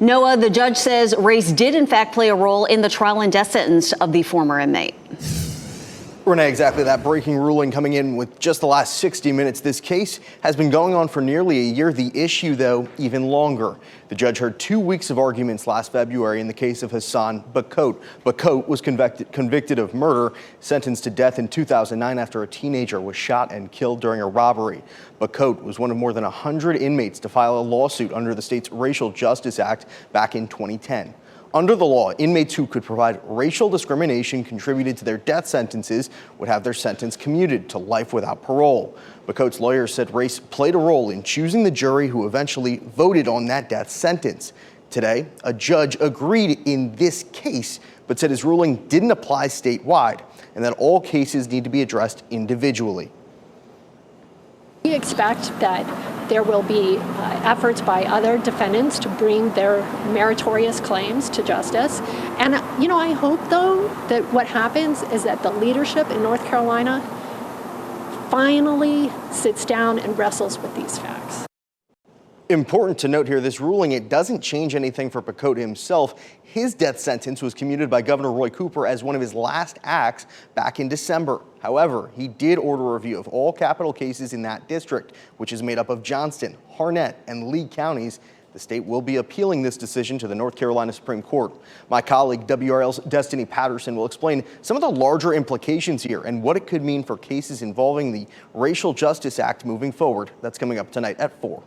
Noah, the judge says race did in fact play a role in the trial and death sentence of the former inmate. Renee, exactly that breaking ruling coming in with just the last 60 minutes. This case has been going on for nearly a year. The issue, though, even longer. The judge heard 2 weeks of arguments last February in the case of Hasson Bacote. Bacote was convicted of murder, sentenced to death in 2009 after a teenager was shot and killed during a robbery. Bacote was one of more than 100 inmates to file a lawsuit under the state's Racial Justice Act back in 2010. Under the law, inmates who could provide racial discrimination contributed to their death sentences would have their sentence commuted to life without parole. Bacote's lawyers said race played a role in choosing the jury who eventually voted on that death sentence. Today, a judge agreed in this case, but said his ruling didn't apply statewide and that all cases need to be addressed individually. We expect that there will be efforts by other defendants to bring their meritorious claims to justice. And, I hope, though, that what happens is that the leadership in North Carolina finally sits down and wrestles with these facts. Important to note here, this ruling, it doesn't change anything for Bacote himself. His death sentence was commuted by Governor Roy Cooper as one of his last acts back in December. However, he did order a review of all capital cases in that district, which is made up of Johnston, Harnett, and Lee counties. The state will be appealing this decision to the North Carolina Supreme Court. My colleague, WRL's Destiny Patterson, will explain some of the larger implications here and what it could mean for cases involving the Racial Justice Act moving forward. That's coming up tonight at 4.